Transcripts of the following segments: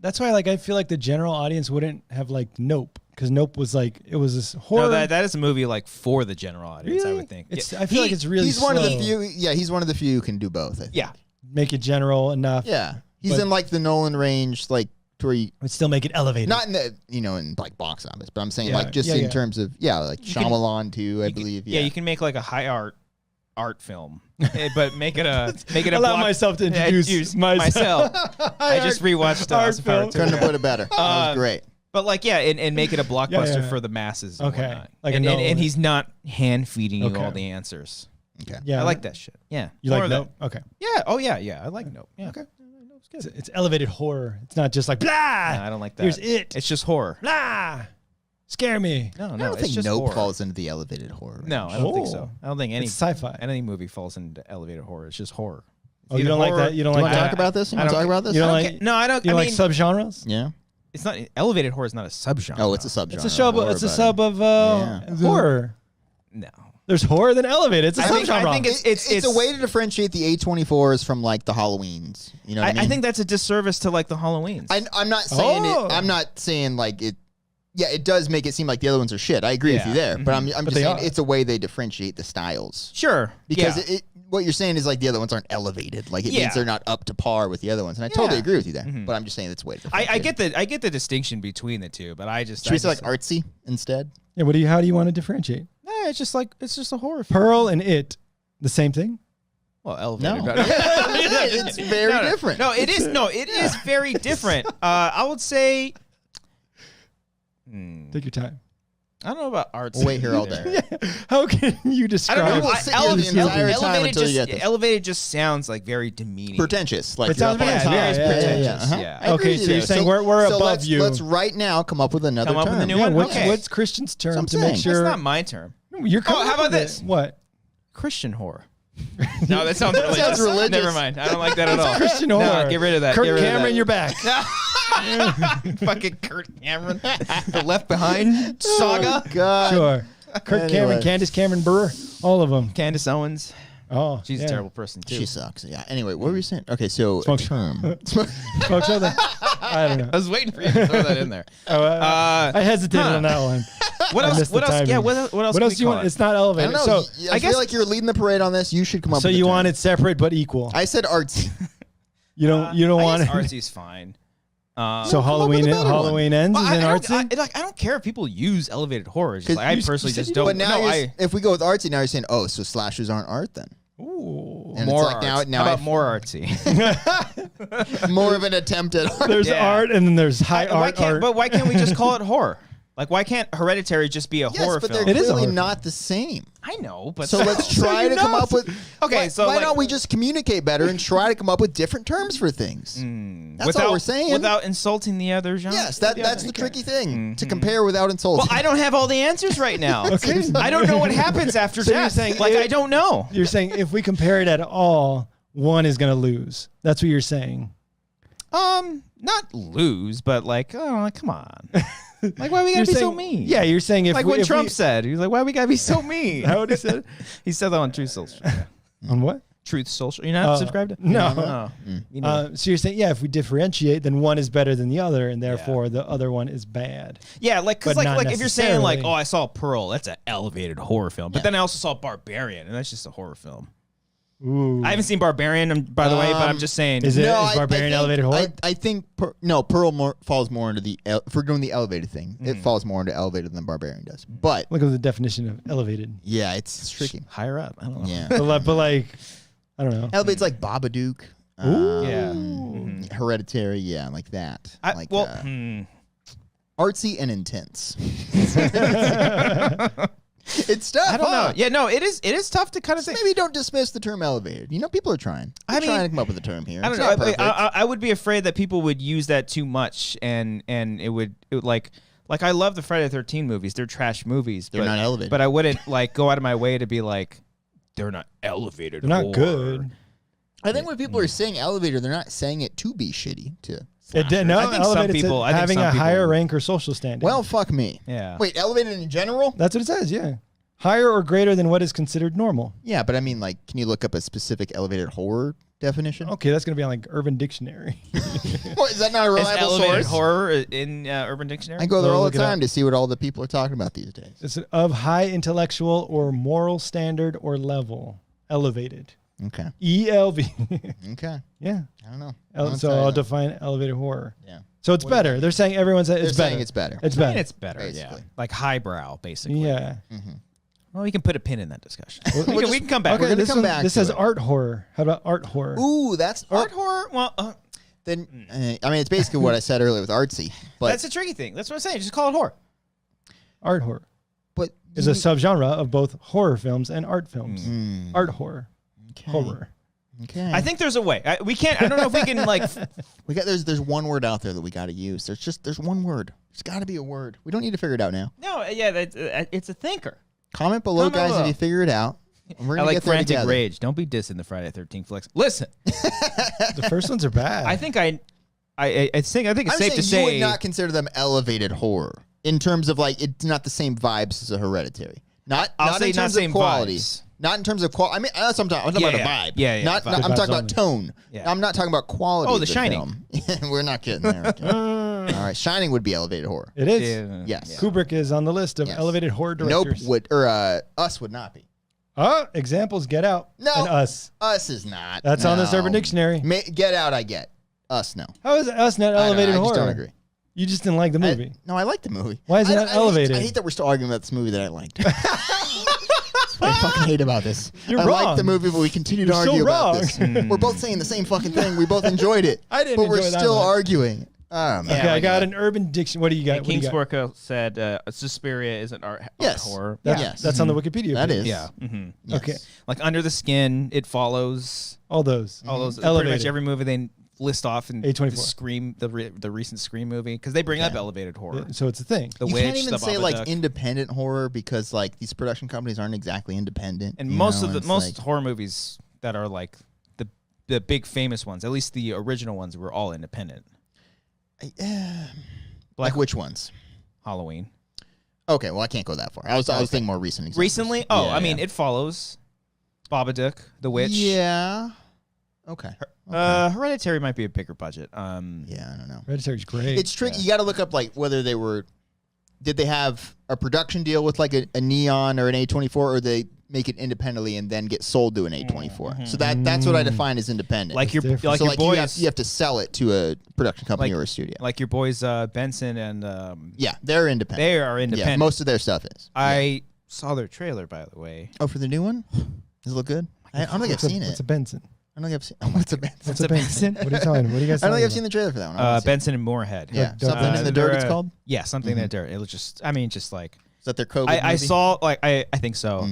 That's why, like, I feel like the general audience wouldn't have liked Nope, because Nope was like, it was this horror. No, that is a movie like for the general audience. Really? I would think. I feel like it's really. He's one of the few. Yeah, he's one of the few who can do both. I think. Yeah, make it general enough. Yeah, he's in like the Nolan range, like to where you would still make it elevated. Not in the in like box office, but I'm saying like just in terms of like Shyamalan too. I believe. Yeah, you can make like a high art film, but make it a allow myself to introduce myself. I just rewatched House of Cards. Couldn't have put it better. That was great. But like and make it a blockbuster for the masses. Okay, like and he's not hand feeding you all the answers. Okay, yeah, I like that shit. Yeah, you like Nope? Okay, yeah, oh yeah, I like Nope. Yeah, okay. It's elevated horror. It's not just like blah. No, I don't like that. Here's it. It's just horror. Blah. Scare me. No, I don't think it's just Nope horror. falls into the elevated horror range. No, I don't think so. I don't think any it's sci-fi. Any movie falls into elevated horror. It's just horror. Oh, you don't like that? You don't like that? Talk about this? You want to talk about this? You don't like? No, I don't. You like subgenres? Yeah. It's not elevated horror. Is not a subgenre. Oh, it's a subgenre. It's a sub of horror. No. There's horror than elevated. It's a subgenre. I think it's a way to differentiate the A24s from like the Halloweens. You know what I mean? I think that's a disservice to like the Halloweens. I'm not saying it. I'm not saying like it. Yeah, it does make it seem like the other ones are shit. I agree with you there, but I'm just saying it's a way they differentiate the styles. Sure, because what you're saying is like the other ones aren't elevated. Like it means they're not up to par with the other ones, and I totally agree with you there. But I'm just saying it's a way to differentiate. I get the distinction between the two, but I just should we say like artsy instead? Yeah. How do you want to differentiate? It's just a horror film. Pearl and It, the same thing. Well, elevated. No. It's very different. No, it is. No, it is very different. I would say. Take your time. I don't know about arts. We'll wait here all day. How can you describe? I don't know. Elevated just sounds like very demeaning, pretentious. Like it sounds very pretentious. Yeah. Okay, so you're saying we're above you. Let's right now come up with another term. With a new one. What's Christian's term to make sure? That's not my term. You're how about this? What? Christian horror. No, that sounds religious. Sounds religious. Never mind. I don't like that at all. Christian horror. No, get rid of that. Kurt Cameron, you're back. Fucking Kurt Cameron. The Left Behind saga. Oh, God. Sure. Kurt Cameron, Candace Cameron Bure, all of them. Candace Owens. Oh, she's a terrible person too. She sucks. Yeah. Anyway, what were you saying? Okay, so term. Smoke show that. I don't know. I was waiting for you to throw that in there. I hesitated on that one. What else? What else? Yeah. What else do you want? It's not elevated. I don't know. So I feel like you're leading the parade on this. You should come up. So with you want it separate but equal? I said artsy. You don't want it. Artsy's fine. So Halloween ends and then artsy. I don't care if people use elevated horror. Just like, I personally just don't. But now, if we go with artsy, now you're saying, oh, so slashers aren't art then? Ooh, and more it's like art. Now how about more artsy? More of an attempt at art. There's art and then there's high art. But why can't we just call it horror? Like, why can't Hereditary just be a horror but film? they're clearly not the same. I know, but so let's try to come up with. Okay, so why don't we just communicate better and try to come up with different terms for things? That's all we're saying. Without insulting the other genre. Yes, that's the tricky thing to compare without insulting. Well, I don't have all the answers right now. Okay. I don't know what happens after death. You're saying I don't know. You're saying if we compare it at all, one is going to lose. That's what you're saying. Not lose, but like, oh, come on. Like, why we gotta be so mean? Yeah, you're saying if what Trump said, he was like, why we gotta be so mean? How would he say it? He said that on Truth Social. On what? Truth Social. You're not subscribed to? No. So you're saying, if we differentiate, then one is better than the other, and therefore the other one is bad. Yeah, like, because like if you're saying like, oh, I saw Pearl, that's an elevated horror film, but then I also saw Barbarian, and that's just a horror film. Ooh. I haven't seen Barbarian, by the way, but I'm just saying. Is Barbarian elevated horror? I think Pearl falls more into the. If we're doing the elevated thing, it falls more into elevated than Barbarian does. But look at the definition of elevated. Yeah, it's tricky. Higher up. I don't know. Yeah, but like, I don't know. Elevated's like Babadook. Yeah. Hereditary. Yeah, like that. Artsy and intense. It's tough. I don't know. Yeah, no, it is tough to kind of think. Maybe don't dismiss the term elevated. People are trying. They're trying to come up with a term here. I don't know. I would be afraid that people would use that too much, and it would like I love the Friday the 13th movies. They're trash movies. They're not elevated. But I wouldn't like go out of my way to be like, they're not elevated. They're not good. I think when people are saying elevated, they're not saying it to be shitty. I think some people having a higher rank or social standing. Well, fuck me. Yeah. Wait, elevated in general? That's what it says. Yeah. Higher or greater than what is considered normal. Yeah, but I mean, like, can you look up a specific elevated horror definition? Okay, that's going to be on like Urban Dictionary. What, is that not a reliable elevated source? horror in Urban Dictionary? I go there all the time to see what all the people are talking about these days. It's of high intellectual or moral standard or level. Elevated. Okay. ELV. Okay. Yeah. I don't know. So I'll define elevated horror. Yeah. So it's better. They're saying everyone's it's better. Saying it's better. It's I better. mean, it's better, Basically. yeah. Like highbrow, basically. Yeah. Mm-hmm. Well, we can put a pin in that discussion. We can come back. Okay, We're gonna this come back. This says to it. art horror. How about art horror? Ooh, that's Art horror? Well, Then I mean, it's basically what I said earlier with artsy. But that's a tricky thing. That's what I'm saying. Just call it horror. Art horror but is a subgenre of both horror films and art films. Art horror. Okay. Horror. Okay. I think there's a way. We can't. I don't know if we can like. There's one word out there that we got to use. There's one word. There's got to be a word. We don't need to figure it out now. No, yeah, it's a thinker. Comment below, guys, if you figure it out. We're I gonna like get there frantic together. rage. Don't be dissing the Friday the 13th flicks. Listen, The first ones are bad. I think I think it's safe to You say would not consider them elevated horror in terms of like it's not the same vibes as a Hereditary. I'll Not say in not terms same of quality. vibes. Not in terms of quality. I mean, that's what I'm talking about a vibe. Yeah. Not, Vibe. I'm talking Vibes about tone. Yeah. I'm not talking about quality. Oh, of The Shining. We're not getting there. Okay. All right, Shining would be elevated horror. it is. Yeah. Yes. Kubrick is on the list of Yes. elevated horror Nope directors. would Us would not be. Examples: Get Out. No. And Us. Us is not. That's on this No. Urban Dictionary. Get Out, I get. Us, no. How is Us not I don't know, elevated I horror? just don't agree. You just didn't like the movie. No, I like the movie. Why is it not elevated? I hate that we're still arguing about this movie that I liked. That's what I fucking hate about this. You're I wrong. like the movie, but we continue to You're so argue about wrong. this. We're both saying the same fucking thing. We both enjoyed it. I didn't but we're enjoy that still much. arguing. Oh, man. Okay, I got an Urban Dictionary. What do you got? Yeah, What do you King got? Sporco said Suspiria isn't art Yes. horror. Yes. That's on the Wikipedia. That page. is. Yeah. Yes. Okay. Like Under the Skin, It Follows. All those. All those. Pretty Elevated. much every movie they list off in A24. the Scream, the recent Scream movie, because they bring up elevated horror. So it's a thing. The You Witch, can't even the say Babadook. like independent horror because like these production companies aren't exactly independent. And you most know, of the it's most like- horror movies that are like the big famous ones, at least the original ones, were all independent. like which ones? Halloween. Okay, well I can't go that far. I was thinking more recent examples. Recently? Oh, Yeah, I mean, yeah. It Follows, Babadook, The Witch. Yeah. Okay. Hereditary might be a bigger budget. Yeah, I don't know. Hereditary's great. It's tricky. You got to look up like whether they were. Did they have a production deal with like a Neon or an A24, or they make it independently and then get sold to an A24? So that's what I define as independent. Like your different. like so your like boys, you have to sell it to a production company Like- or a studio. like your boys Benson and Yeah, they're independent. they are independent. Yeah, most of their stuff is. I saw their trailer, by the way. Oh, for the new one? Does it look good? I don't think I've seen it. What's a Benson? I don't think I've seen. What's a Benson? What's a Benson? What are you talking? What are you guys I don't talking think I've seen the trailer for that one. I wanna see it. Benson and Moorhead. Yeah, Don't- something in the dirt. It's called. Yeah, something in the dirt. It was just, I mean, just like Is that their COVID? I movie? saw like I think so.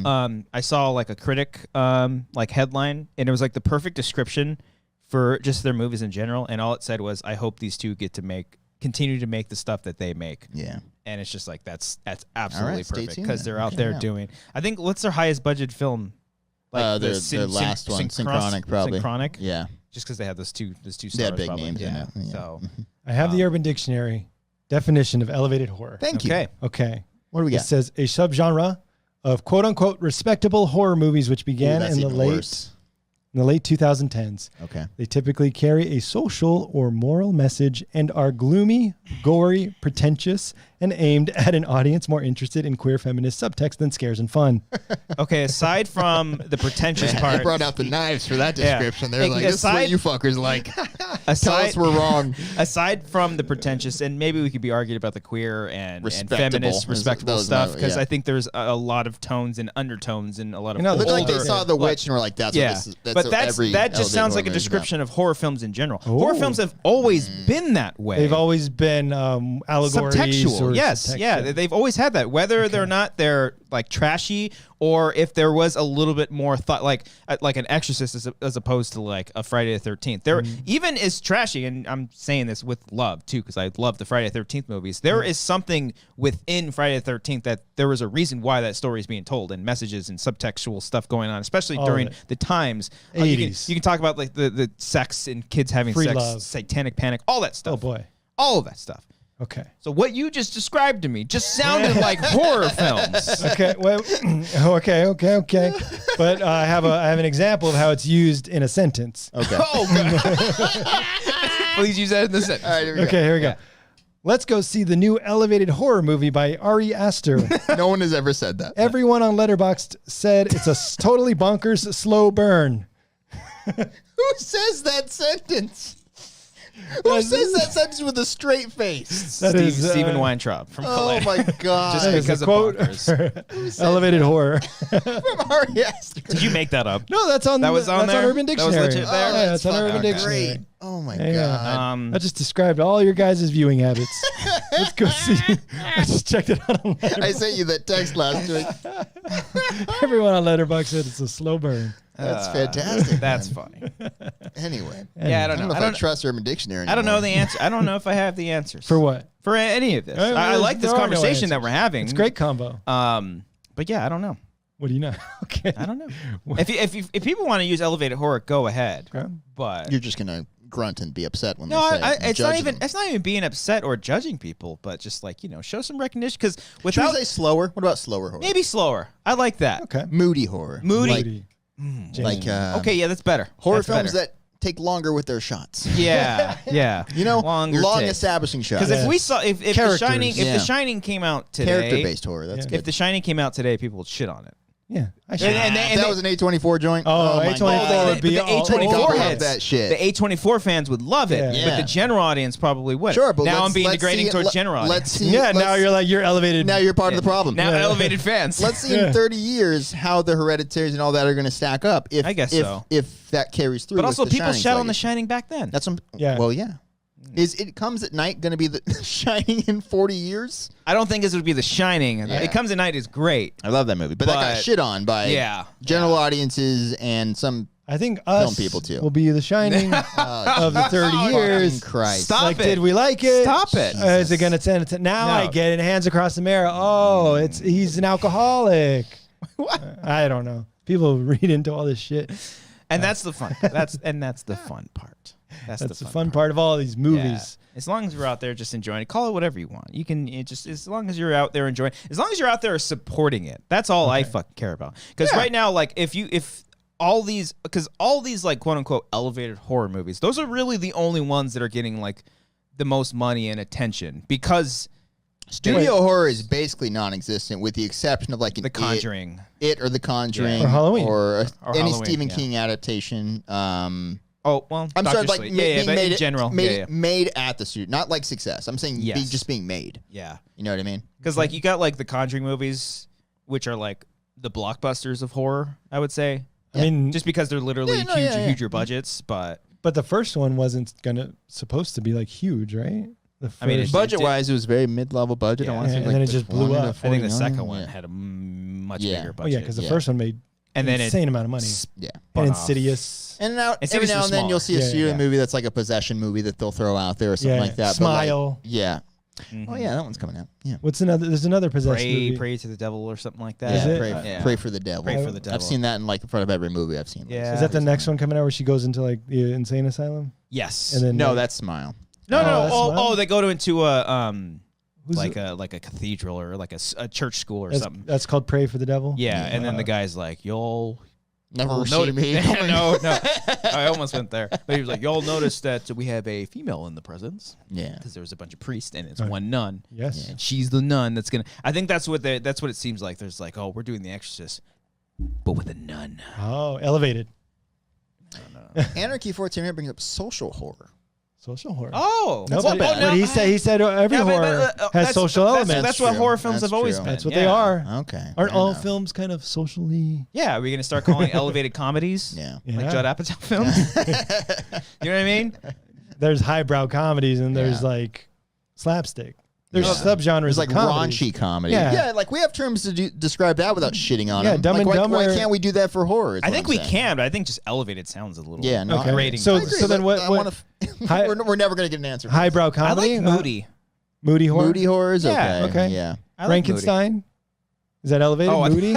I saw like a critic like headline, and it was like the perfect description for just their movies in general. And all it said was, "I hope these two get to continue to make the stuff that they make." Yeah. And it's just like that's absolutely stay perfect tuned because then. they're out Check there it out. doing. I think what's their highest budget film? Their last one, Synchronic, probably. Synchronic. Yeah. Just because they had those two stars. They had big probably. names in Yeah. it, yeah. So I have the Urban Dictionary definition of elevated horror. Thank you. okay. Okay. What do we It got? says a subgenre of quote unquote respectable horror movies which began that's in the even late worse. 2010s. Okay. They typically carry a social or moral message and are gloomy, gory, pretentious, and aimed at an audience more interested in queer feminist subtext than scares and fun. Okay. Aside from the pretentious I part, brought out the knives for that Yeah. description. They're Hey, like, this is what aside- you fuckers like. Tell aside us we're wrong. aside from the pretentious, and maybe we could be argued about the queer and Respectable. feminist, respectable Those stuff, no, because yeah. I think there's a lot of tones and undertones and a lot of You know, Looked like they older- saw The Witch and were like, that's Yeah, what this is. That's but what that every just elevated sounds like horror a movie is about. description of horror films in general. Horror Ooh. films have always been that way. They've always been allegories. subtextual. Or Yes, subtext, yeah, they've always had that. Whether they're not they're like trashy, or if there was a little bit more thought, like an Exorcist as opposed to like a Friday the 13th. There even is trashy, and I'm saying this with love too, because I love the Friday the 13th movies. There is something within Friday the 13th that there was a reason why that story is being told, and messages and subtextual stuff going on, especially All during of it. the times. 80s. You can talk about like the sex and kids having Free sex, love. satanic panic, all that stuff. Oh boy. All of that stuff. Okay. So what you just described to me just sounded like horror films. Okay. Well, okay. But I have an example of how it's used in a sentence. Okay. Oh, God. Please use that in the sentence. All right, here we Okay, here we go. Let's go see the new elevated horror movie by Ari Aster. go. No one has ever said that. Everyone on Letterboxd said it's a totally bonkers slow burn. Who says that sentence? Who says that sentence with a straight face? That is Steven Weintraub from Oh Colette. my God. Just that is because a of quote. bonkers. Elevated horror. From Ari Aster. Did you make that up? No, that's on. That was on that's there? on Urban That was Dictionary. legit there? Yeah, that's on fucking Urban Dictionary. great. Oh my Yeah. God. I just described all your guys' viewing habits. Let's go see. I just checked it out on Letterboxd. I sent you that text last week. Everyone on Letterboxd said it's a slow burn. That's fantastic. That's man. funny. Anyway. Yeah, I I don't don't know. know if I trust Urban Dictionary anymore. I don't know the answer. I don't know if I have the answers. For what? For any of this. Well, I like this there are no conversation that answers. we're having. It's a great combo. But yeah, I don't know. What do you know? Okay. I don't know. If people want to use elevated horror, go ahead. Okay. But You're just gonna grunt and be upset when no, they say it and it's not judge even. them. It's not even being upset or judging people, but just like show some recognition. Because Should without we say slower? What about slower horror? maybe slower. I like that. Okay. Moody horror. Moody. Like Okay, yeah, that's better. horror That's films better. that take longer with their shots. Yeah, yeah. Long take. establishing shots. Because if we Yes. saw if the Characters. Shining Yeah. The Shining came out today, character-based horror, that's Yeah. good. if The Shining came out today, people would shit on it. Yeah. I should. And If that was an A24 joint. Oh, my A24 God. would be the all A24 over love heads, that shit. the A24 fans would love it, Yeah. but the general audience probably wouldn't. Sure, but now let's- I'm being let's degrading see it- towards let- general audience. Let's see. Yeah. Now let's- you're elevated. Now you're part of the problem. Now elevated fans. Let's see Yeah. in 30 years how the Hereditaries and all that are going to stack up. If I guess if, so. If that carries through. But with also, the people Shining's shat on The legacy. Shining back then. That's what, Yeah. Well, yeah. Is It Comes at Night going to be the Shining in 40 years? I don't think this would be The Shining. Yeah. It Comes at Night is great. I love that movie, but that got But- shit on by Yeah. general audiences and some. I think us people, too. will be the Shining of the 30 years. Fucking Christ. Stop Like, it. did we like it? Stop it. Is it gonna send it? Now No. I get it. Hands across the mirror. Oh, he's an alcoholic. What? I don't know. People read into all this shit. And that's the fun. That's the fun part. That's the fun part of all these movies. Yeah. As long as you're out there just enjoying it, call it whatever you want. You can just as long as you're out there enjoying, as long as you're out there supporting it. That's all I fucking care about. Because right now, like if all these like quote unquote elevated horror movies, those are really the only ones that are getting like the most money and attention because Studio horror is basically non-existent, with the exception of like an The Conjuring. It or The Conjuring, Or Halloween. or any Halloween, Stephen yeah. King adaptation. Oh well, I'm Dr. sorry, like Sleep. being but made in general, made at the studio, not like success. I'm saying Yes. just being made. yeah. You know what I mean? Because like you got like the Conjuring movies, which are like the blockbusters of horror, I would say. I mean, Just because they're literally Yeah, huger budgets, but but the first one wasn't supposed to be like huge, right? The I mean, first- Budget-wise, it was very mid-level budget. Yeah. I want to say And like then it the just blew 20 to up. I think the 49, second one yeah. had a much Yeah. bigger Oh budget. yeah, because the Yeah. first one made And then it- insane amount of money. Yeah. Spun And off. Insidious. And now, It's every seriously now and then you'll see a smaller. studio Yeah. movie that's like a possession movie that they'll throw out there or something Yeah. like that. Smile. But like, yeah. Mhm. Oh yeah, that one's coming out. Yeah. What's another? There's another possessed movie. Pray to the devil or something like that. Is Yeah, it? pray, Yeah. pray for the devil. Pray for the devil. I've seen that in like in front of every movie I've seen. Yeah. Is that the next one coming out where she goes into like the insane asylum? Yes. And then No, like, that's Smile. no, Oh, no. that's Oh, one? oh, they go into a who's like it? a cathedral or like a church school or That's, something. that's called Pray for the Devil. Yeah, and then the guy's like, "You'll Never see me. no, I almost went there. But he was like, "Y'all notice that we have a female in the presence Yeah. because there was a bunch of priests and it's Right. one nun, Yes. and she's the nun that's gonna." I think that's what it seems like. There's like, "Oh, we're doing The Exorcist, but with a nun." Oh, elevated. Anarchy 14 brings up social horror. Social horror. Oh, No, that's but, not bad. but he said every Yeah, but, horror has that's- social that's- elements. That's what true. horror films That's have always true. been. That's what yeah. they are. Okay. Aren't fair all enough. films kind of socially? Yeah, are we gonna start calling elevated comedies? Yeah. Yeah. Like Judd Apatow films. You know what I mean? There's highbrow comedies and there's Yeah. like slapstick. There's Yeah. subgenres There's like of comedies. raunchy comedy. Yeah. Yeah, like we have terms to describe that without shitting on Yeah, them. Dumb like, and why, Dumber- why can't we do that for horror? is I what think I'm we saying. can, but I think just elevated sounds a little. Yeah, no, Okay. rating. So- I agree, so then but what- I wanna High- we're never going to get an answer. Highbrow I comedy. like Moody. Moody horror. Moody horror is Yeah, okay. okay. Yeah. I like Frankenstein. Is that elevated? Oh, Moody?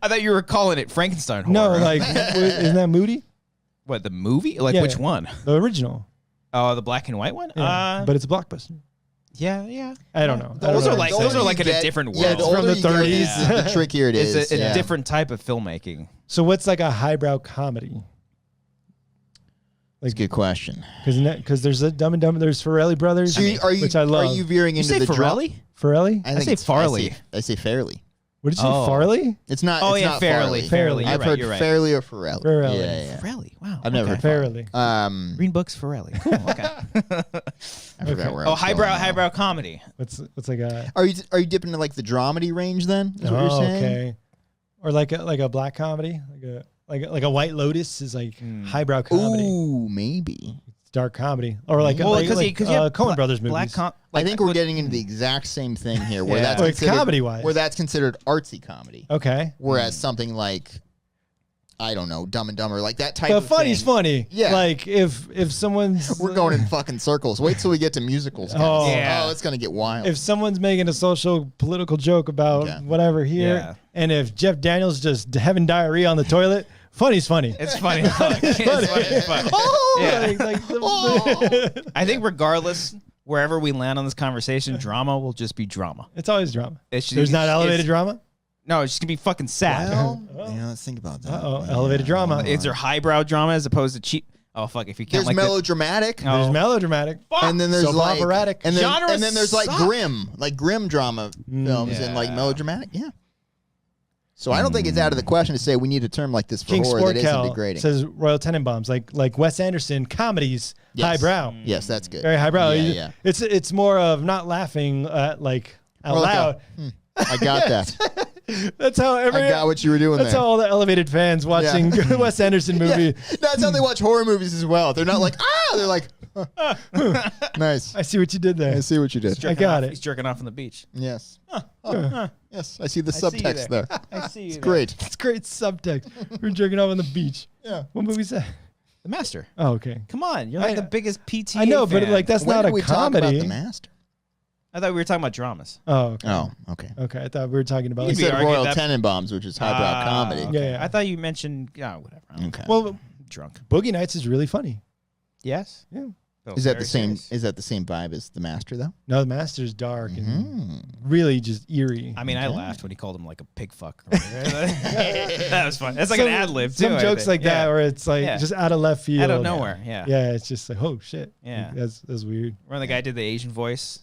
I thought you were calling it Frankenstein horror. No, like isn't that Moody? what, the movie? Like Yeah. which one? The original. Oh, the black and white one. Yeah. But it's a blockbuster. Yeah. I don't know. Those are like in a get- different Yeah, world. the From older the you get, 30s. the trickier it is. It's a yeah. different type of filmmaking. So what's like a highbrow comedy? That's a good question. Because there's a Dumb and Dumber, there's Farrelly Brothers, So which I love. Are you veering You into say the Farrelly? Farrelly? I think say it's- Farley. I say fairly. What did you say? Oh. Farley? It's not. Oh it's yeah, not fairly. Fairly. I've You're heard right. fairly or Farrelly. Farrelly. Yeah. Farrelly. Wow. I've never heard Farrelly. Green Books Farrelly. Cool. Okay. I forgot where. I Oh, was going now. highbrow comedy. What's like a? Are you dipping into like the dramedy range then? Is what you're Oh, saying? okay. Or like a black comedy, like a White Lotus is like highbrow comedy. Ooh, maybe. It's dark comedy, or like Well, like, because you have Coen Brothers movies. I think we're getting into the exact same thing here, where Yeah. that's Like considered, comedy-wise. where that's considered artsy comedy, Okay. whereas something like, I don't know, Dumb and Dumber, like that type The of funny's thing. funny. Yeah. Like if someone's We're going in fucking circles. Wait till we get to musicals. Guys. Oh. Yeah. Oh, it's gonna get wild. if someo's making a social political joke about Okay. whatever here, Yeah. and if Jeff Daniels just having diarrhea on the toilet, funny's funny. It's funny. It's funny. It's funny. Oh, Yeah. like, I think regardless, wherever we land on this conversation, drama will just be drama. it's always drama. It's There's not elevated drama. No, it's just gonna be fucking sad. well, yeah, let's think about that. Uh-oh, elevated drama. Is there highbrow drama as opposed to cheap? Oh fuck! If you can't There's like melodramatic, Oh. There's melodramatic. and then there's Soap like operatic. and then Genres there's like suck. grim drama films, and like Yeah. melodramatic. Yeah. So I don't think it's out of the question to say we need a term like this for King horror that isn't Sportcal degrading. says Royal Tenenbaums, like Wes Anderson comedies, Yes. highbrow, Yes, that's good. very highbrow. Yeah, yeah. It's more of not laughing like out Well, loud. I got that. That's how I got what you were doing That's there. how all the elevated fans watching Wes Anderson movie. Yeah. That's how they watch horror movies as well. They're not like, they're like, nice. I see what you did there. I see what you did. I got it. He's jerking off on the beach. Yes. Yes, I see the I see you subtext there. I see you. It's great. It's great subtext. We're jerking off on the beach. Yeah. What movie is that? The Master. Oh, okay. Come on, you're like I- the biggest PTA. I know, but fan. like that's When not did a we talk about comedy. The Master? I thought we were talking about dramas. Oh, okay. Oh, okay. Okay, I thought we were talking about. You Maybe said argue Royal that- Tenenbaums, which is highbrow comedy. Okay. Yeah, yeah. I thought you mentioned. Yeah, whatever. I don't Okay. know. Well, Drunk. Boogie Nights is really funny. Yes. Yeah. Is that the same? Is that the same vibe as The Master, though? No, the Master's dark and really just eerie. I mean, I laughed when he called him like a pig fuck. That was fun. That's like Some- an ad lib too. Some I jokes think. like that Yeah. where it's like Yeah. just out of left field. Out of nowhere. Yeah. Yeah, it's just like, oh shit. Yeah. That's weird. Remember the guy did the Asian voice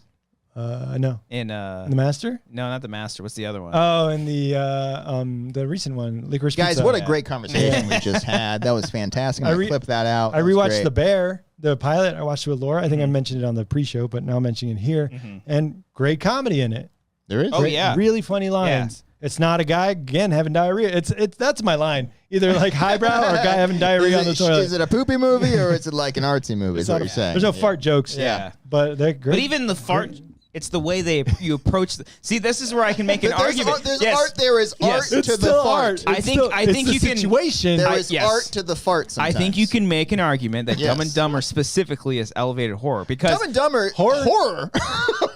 No. in The Master? no, not the Master. What's the other one? Oh, and the recent one, Licorice Guys, Pizza. what a great conversation we just had. That was fantastic. I'm going to clip that out. I That was rewatched great. The Bear, the pilot. I watched it with Laura. I think I mentioned it on the pre-show, but now I'm mentioning it here. And great comedy in it. There is. Oh, Great- yeah. really funny lines. It's not a guy again having diarrhea. It's that's my line. Either like highbrow or a guy having diarrhea on the toilet. Is it a poopy movie or is it like an artsy movie? Is It's what not- you're saying. There's no fart jokes. Yeah. but they're great. But even the fart. It's the way you approach. See, this is where I can make an There's argument. art, there's Yes. art. There is art Yes. to it's the still fart. art. I It's think- still- I it's think the you can- situation. There is yes. art to the fart. Sometimes. I think you can make an argument that Dumb Yes. and Dumber specifically is elevated horror because Dumb and Dumber horror.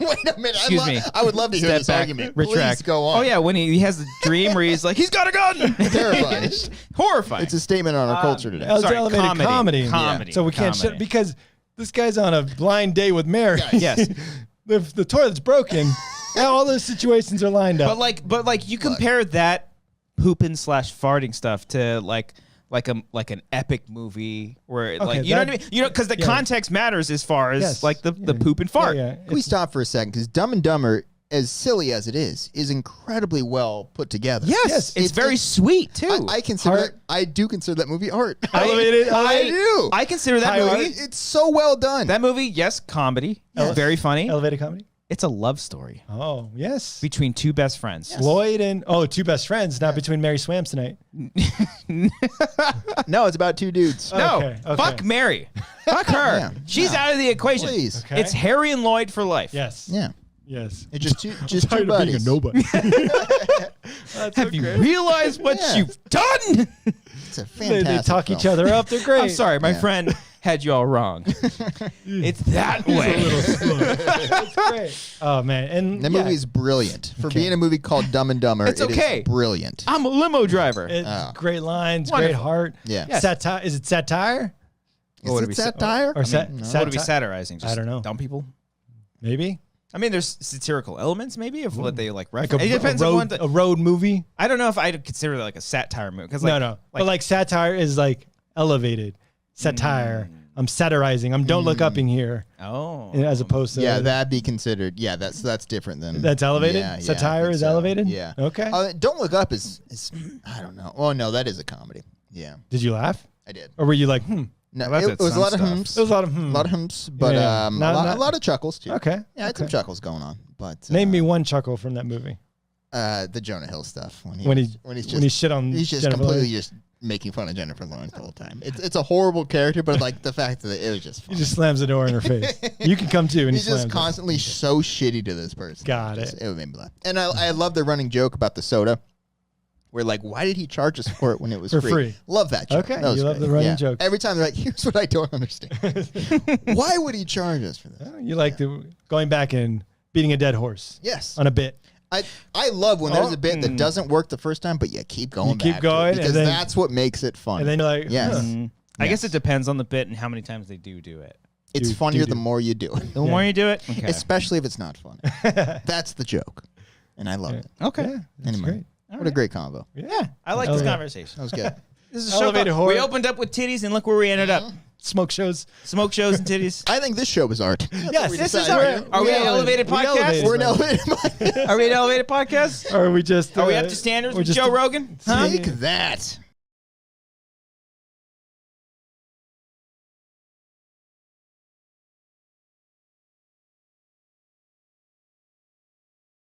Wait a minute. Excuse me. I would love to hear Step this back. argument. Retract. Please go on. oh yeah, when he has the dream where he's like he's got a gun. Terrifying. Horrifying. It's a statement on our culture today. It's Sorry, elevated comedy. comedy. Comedy. So we can't Comedy. shut because this guy's on a blind date with Mary. Yes. If the toilet's broken, now all those situations are lined up. But like you compare that pooping / farting stuff to like an epic movie where like you know what I mean? You know, because the context matters as far as Yes. like the poop and fart. Yeah. Can we stop for a second? Because Dumb and Dumber, as silly as it is incredibly well put together. Yes, it's very sweet too. I do consider that movie art. Elevated. I do. I consider that High movie. art. It's so well done. That movie, yes, comedy, very funny. Elevated comedy. It's a love story Oh yes. between two best friends. Lloyd and two best friends, not between Mary Swams tonight. No, it's about two dudes. No, Okay. fuck Mary, fuck her. Yeah. She's out of the equation. Please. Okay. It's Harry and Lloyd for life. Yes. Yeah. Yes. It's just two Tired of being a buddies. nobody. Have you realized what Yeah. you've done? It's a they fantastic talk film. each other up. They're great. I'm sorry, my Yeah. friend had you all wrong. It's that way. That's great. Oh man, and That movie is brilliant. For being a movie called Dumb and Dumber, It's it is okay. brilliant. I'm a limo driver. it's great lines, Wonderful. great heart. Yeah. Yes. Satire. Is it satire Is would it it be satire? or What would it be satirizing? Just I don't know. Dumb people. Maybe. I mean, there's satirical elements maybe of what they like. Like It depends on what a road movie. I don't know if I'd consider it like a satire movie because No. But like satire is like elevated satire. I'm satirizing. I'm don't look up in here. Oh, As opposed to that'd be considered. Yeah, that's different than that's elevated. Yeah, Satire I think is so. elevated. Yeah. Okay. Don't Look Up is I don't know. Oh no, that is a comedy. Yeah, Did you laugh, I did. or were you like, No, Well, that's it was a some lot of stuff. hums. There was a lot of A lot of hums, but Yeah. a Not- lot of chuckles too. Okay. Yeah, I had some chuckles going on. But Name me one chuckle from that movie the Jonah Hill stuff when he's just when he shit on he's just Jennifer completely Lawrence. just making fun of Jennifer Lawrence the whole time. It's a horrible character, but like the fact that it was just He fun. just slams the door in her face. You can come too, and He's he slams just it. constantly so shitty to this person. Got Just- it. It made me laugh. And I love the running joke about the soda. Where like, why did he charge us for it when it was For free. Love that joke. Okay, That was you love great. the running jokes. Every time they're like, here's what I don't understand. Why would he charge us for this? You like the going back and beating a dead horse Yes. on a bit. I love when there's a bit that doesn't work the first time, but you keep going You keep back going, to it and because then- that's what makes it fun. And then you're like, Yes. huh. I guess it depends on the bit and how many times they do it. It's Do- funnier do- the more you do it, The more you do it, okay. especially if it's not fun. That's the joke, and I love it. Okay. Yeah, that's Anyway, great. what a great combo. Yeah, I like this yeah. conversation. That was good. This is a show Elevated called- horror. We opened up with titties, and look where we ended up. Smoke shows. Smoke shows and titties. I think this show is art. That's Yes, what we this is decided. our- Are we We an elevated elevated. We podcast? elevated. We're an elevated podcast. Are we an elevated podcast? Or are we just? Are we up to standards we're with just- Joe Rogan? Huh? Take that.